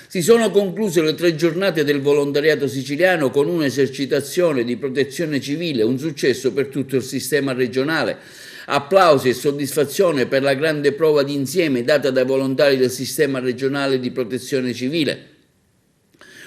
Si sono concluse le 3 giornate del volontariato siciliano con un'esercitazione di protezione civile, un successo per tutto il sistema regionale. Applausi e soddisfazione per la grande prova d'insieme data dai volontari del sistema regionale di protezione civile.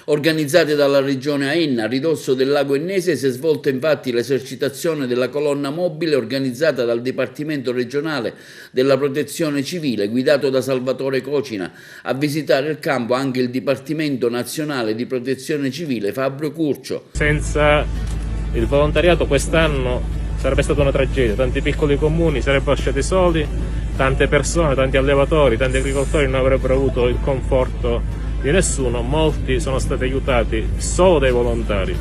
Organizzate dalla regione Aenna, a ridosso del lago Ennese, si è svolta infatti l'esercitazione della colonna mobile organizzata dal Dipartimento regionale della protezione civile, guidato da Salvatore Cocina. A visitare il campo anche il Dipartimento nazionale di protezione civile Fabio Curcio. Senza il volontariato quest'anno sarebbe stata una tragedia, tanti piccoli comuni sarebbero lasciati soli, tante persone, tanti allevatori, tanti agricoltori non avrebbero avuto il conforto di nessuno. Molti sono stati aiutati solo dai volontari,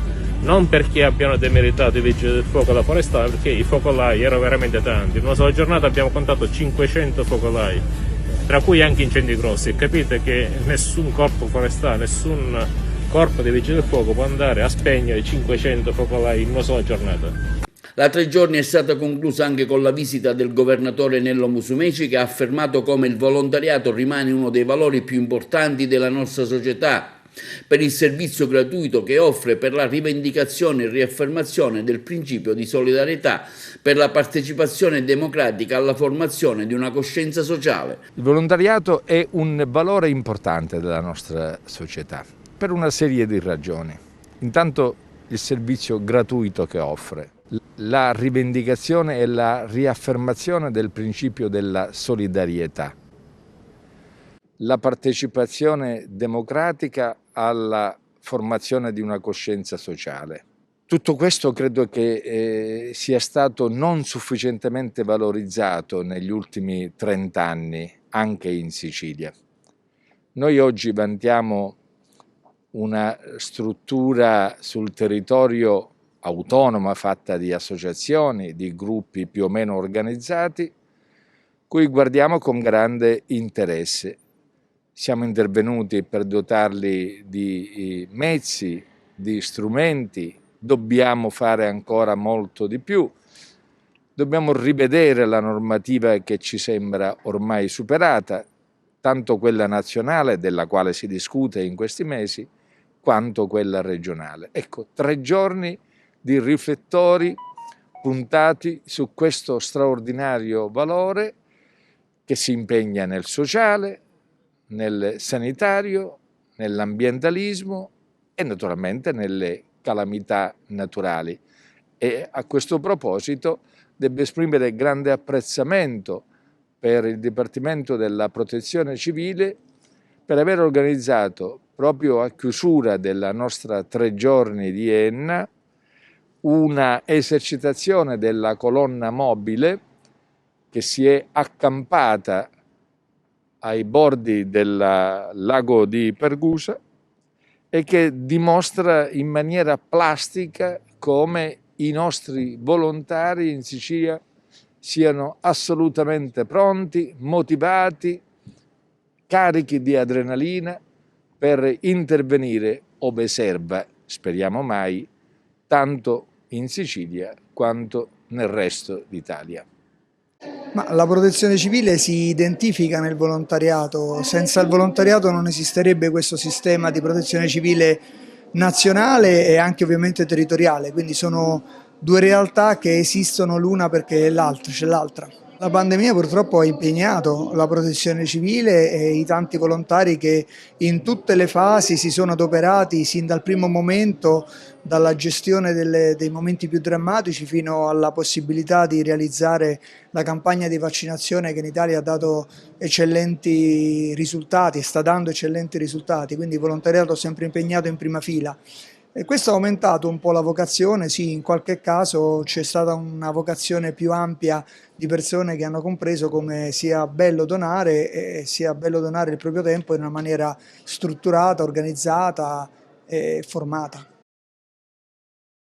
non perché abbiano demeritato i vigili del fuoco e la forestale, perché i focolai erano veramente tanti. In una sola giornata abbiamo contato 500 focolai, tra cui anche incendi grossi, e capite che nessun corpo forestale, nessun corpo dei vigili del fuoco può andare a spegnere 500 focolai in una sola giornata. La 3 giorni è stata conclusa anche con la visita del governatore Nello Musumeci, che ha affermato come il volontariato rimane uno dei valori più importanti della nostra società, per il servizio gratuito che offre, per la rivendicazione e riaffermazione del principio di solidarietà, per la partecipazione democratica alla formazione di una coscienza sociale. Il volontariato è un valore importante della nostra società per una serie di ragioni. Intanto il servizio gratuito che offre, la rivendicazione e la riaffermazione del principio della solidarietà, la partecipazione democratica alla formazione di una coscienza sociale. Tutto questo credo che sia stato non sufficientemente valorizzato negli ultimi 30 anni, anche in Sicilia. Noi oggi vantiamo una struttura sul territorio autonoma fatta di associazioni, di gruppi più o meno organizzati, cui guardiamo con grande interesse. Siamo intervenuti per dotarli di mezzi, di strumenti, dobbiamo fare ancora molto di più, dobbiamo rivedere la normativa che ci sembra ormai superata, tanto quella nazionale, della quale si discute in questi mesi, quanto quella regionale. Ecco, 3 giorni di riflettori puntati su questo straordinario valore che si impegna nel sociale, nel sanitario, nell'ambientalismo e naturalmente nelle calamità naturali. E a questo proposito devo esprimere grande apprezzamento per il Dipartimento della Protezione Civile per aver organizzato proprio a chiusura della nostra 3 giorni di Enna una esercitazione della colonna mobile che si è accampata ai bordi del lago di Pergusa e che dimostra in maniera plastica come i nostri volontari in Sicilia siano assolutamente pronti, motivati, carichi di adrenalina per intervenire ove serva, speriamo mai, tanto in Sicilia quanto nel resto d'Italia. Ma la protezione civile si identifica nel volontariato, senza il volontariato non esisterebbe questo sistema di protezione civile nazionale e anche ovviamente territoriale, quindi sono 2 realtà che esistono l'una perché l'altra, c'è l'altra. La pandemia purtroppo ha impegnato la protezione civile e i tanti volontari che in tutte le fasi si sono adoperati sin dal primo momento, dalla gestione dei momenti più drammatici fino alla possibilità di realizzare la campagna di vaccinazione che in Italia ha dato eccellenti risultati e sta dando eccellenti risultati, quindi il volontariato è sempre impegnato in prima fila. E questo ha aumentato un po' la vocazione, sì, in qualche caso c'è stata una vocazione più ampia di persone che hanno compreso come sia bello donare e sia bello donare il proprio tempo in una maniera strutturata, organizzata e formata.